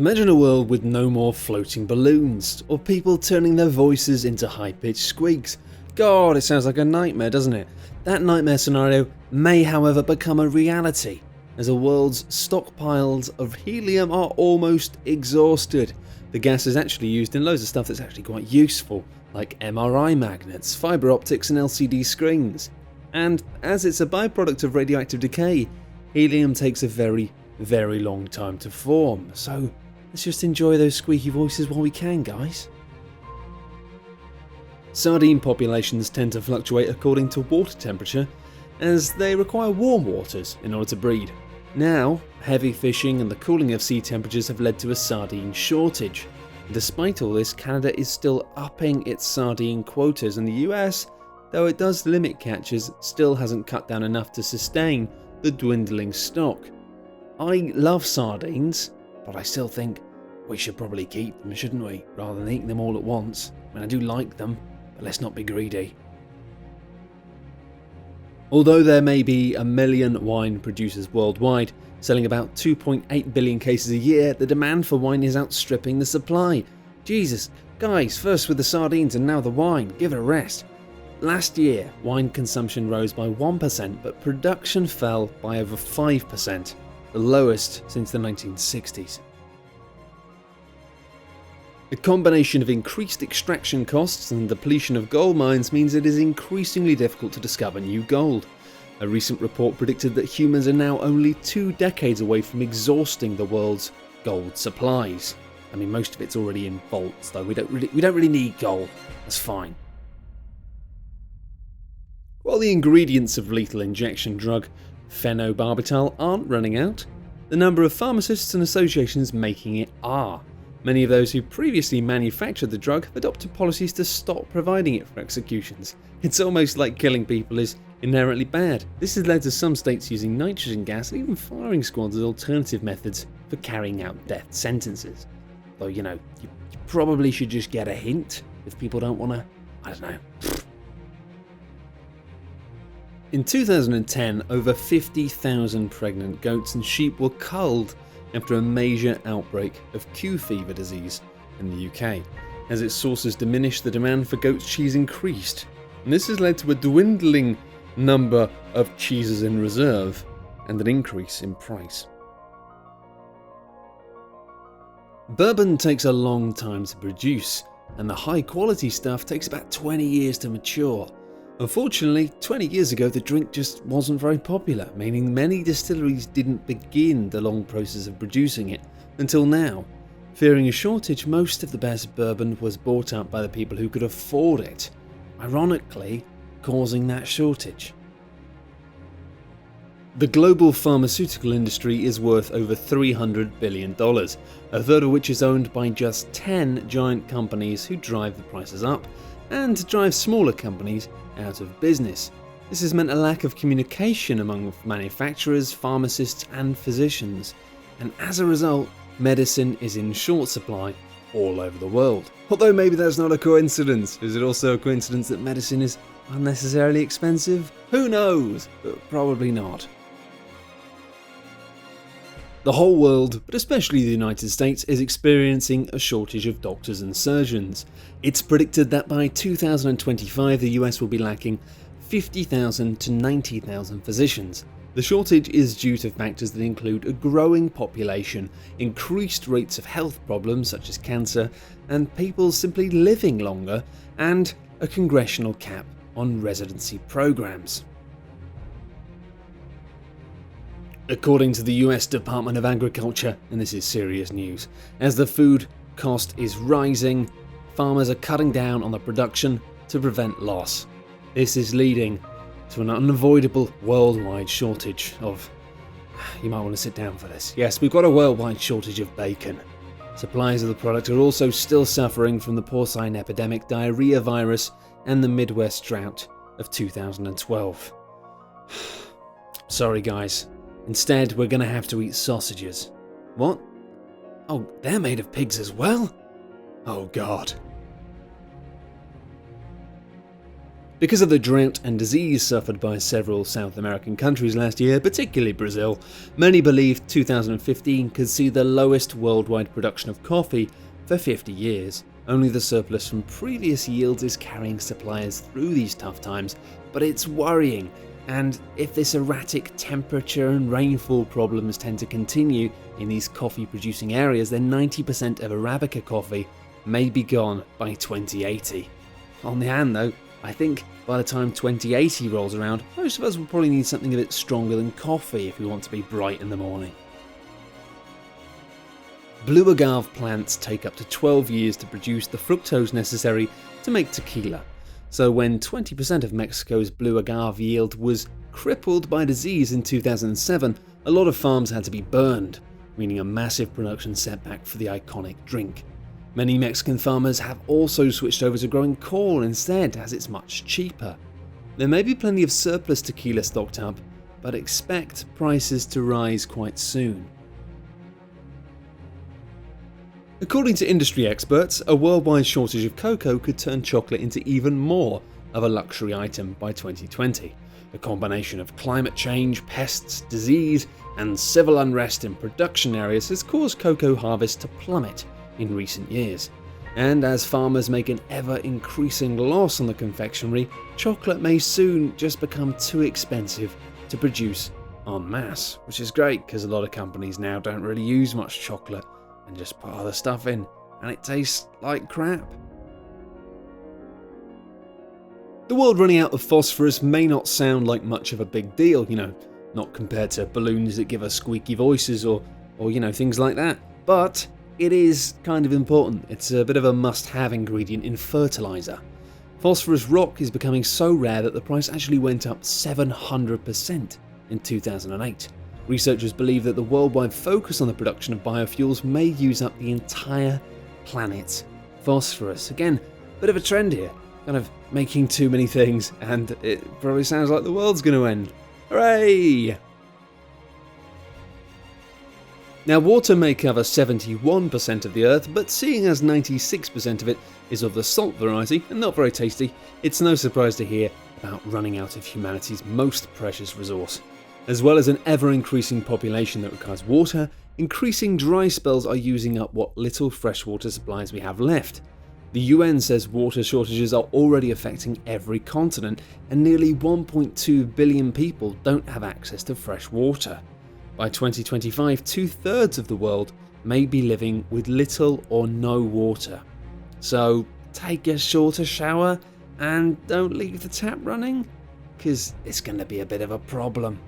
Imagine a world with no more floating balloons, or people turning their voices into high-pitched squeaks. God, it sounds like a nightmare, doesn't it? That nightmare scenario may, however, become a reality, as the world's stockpiles of helium are almost exhausted. The gas is actually used in loads of stuff that's actually quite useful, like MRI magnets, fibre optics and LCD screens. And as it's a byproduct of radioactive decay, helium takes a very, very long time to form, so let's just enjoy those squeaky voices while we can, guys. Sardine populations tend to fluctuate according to water temperature, as they require warm waters in order to breed. Now, heavy fishing and the cooling of sea temperatures have led to a sardine shortage. Despite all this, Canada is still upping its sardine quotas, and the US, though it does limit catches, still hasn't cut down enough to sustain the dwindling stock. I love sardines, but I still think we should probably keep them, shouldn't we, rather than eating them all at once. I mean, I do like them, but let's not be greedy. Although there may be 1 million wine producers worldwide, selling about 2.8 billion cases a year, the demand for wine is outstripping the supply. Jesus, guys, first with the sardines and now the wine, give it a rest. Last year, wine consumption rose by 1%, but production fell by over 5%, the lowest since the 1960s. A combination of increased extraction costs and depletion of gold mines means it is increasingly difficult to discover new gold. A recent report predicted that humans are now only 2 decades away from exhausting the world's gold supplies. I mean, most of it's already in vaults, though. We don't really need gold. That's fine. While the ingredients of lethal injection drug phenobarbital aren't running out, the number of pharmacists and associations making it are. Many of those who previously manufactured the drug have adopted policies to stop providing it for executions. It's almost like killing people is inherently bad. This has led to some states using nitrogen gas and even firing squads as alternative methods for carrying out death sentences. Though, you probably should just get a hint if people don't want to, I don't know. In 2010, over 50,000 pregnant goats and sheep were culled after a major outbreak of Q fever disease in the UK. As its sources diminished, the demand for goat cheese increased, and this has led to a dwindling number of cheeses in reserve and an increase in price. Bourbon takes a long time to produce, and the high quality stuff takes about 20 years to mature. Unfortunately, 20 years ago the drink just wasn't very popular, meaning many distilleries didn't begin the long process of producing it until now. Fearing a shortage, most of the best bourbon was bought up by the people who could afford it, ironically causing that shortage. The global pharmaceutical industry is worth over $300 billion, a third of which is owned by just 10 giant companies who drive the prices up and drive smaller companies out of business. This has meant a lack of communication among manufacturers, pharmacists and physicians, and as a result, medicine is in short supply all over the world. Although maybe that's not a coincidence. Is it also a coincidence that medicine is unnecessarily expensive? Who knows, but probably not. The whole world, but especially the United States, is experiencing a shortage of doctors and surgeons. It's predicted that by 2025 the US will be lacking 50,000 to 90,000 physicians. The shortage is due to factors that include a growing population, increased rates of health problems such as cancer, and people simply living longer, and a congressional cap on residency programs. According to the US Department of Agriculture, and this is serious news, as the food cost is rising, farmers are cutting down on the production to prevent loss. This is leading to an unavoidable worldwide shortage of... You might want to sit down for this. Yes, we've got a worldwide shortage of bacon. Suppliers of the product are also still suffering from the porcine epidemic, diarrhea virus, and the Midwest drought of 2012. Sorry guys. Instead, we're gonna have to eat sausages. What? Oh, they're made of pigs as well? Oh god. Because of the drought and disease suffered by several South American countries last year, particularly Brazil, many believe 2015 could see the lowest worldwide production of coffee for 50 years. Only the surplus from previous yields is carrying suppliers through these tough times, but it's worrying. And if this erratic temperature and rainfall problems tend to continue in these coffee producing areas, then 90% of Arabica coffee may be gone by 2080. On the hand though, I think by the time 2080 rolls around, most of us will probably need something a bit stronger than coffee if we want to be bright in the morning. Blue agave plants take up to 12 years to produce the fructose necessary to make tequila. So when 20% of Mexico's blue agave yield was crippled by disease in 2007, a lot of farms had to be burned, meaning a massive production setback for the iconic drink. Many Mexican farmers have also switched over to growing corn instead, as it's much cheaper. There may be plenty of surplus tequila stocked up, but expect prices to rise quite soon. According to industry experts, a worldwide shortage of cocoa could turn chocolate into even more of a luxury item by 2020. A combination of climate change, pests, disease, and civil unrest in production areas has caused cocoa harvests to plummet in recent years. And as farmers make an ever-increasing loss on the confectionery, chocolate may soon just become too expensive to produce en masse, which is great because a lot of companies now don't really use much chocolate and just put other stuff in, and it tastes like crap. The world running out of phosphorus may not sound like much of a big deal, not compared to balloons that give us squeaky voices or things like that, but it is kind of important. It's a bit of a must-have ingredient in fertilizer. Phosphorus rock is becoming so rare that the price actually went up 700% in 2008. Researchers believe that the worldwide focus on the production of biofuels may use up the entire planet's phosphorus. Again, bit of a trend here, kind of making too many things, and it probably sounds like the world's going to end. Hooray! Now, water may cover 71% of the Earth, but seeing as 96% of it is of the salt variety and not very tasty, it's no surprise to hear about running out of humanity's most precious resource. As well as an ever-increasing population that requires water, increasing dry spells are using up what little freshwater supplies we have left. The UN says water shortages are already affecting every continent, and nearly 1.2 billion people don't have access to fresh water. By 2025, 2/3 of the world may be living with little or no water. So take a shorter shower and don't leave the tap running, because it's going to be a bit of a problem.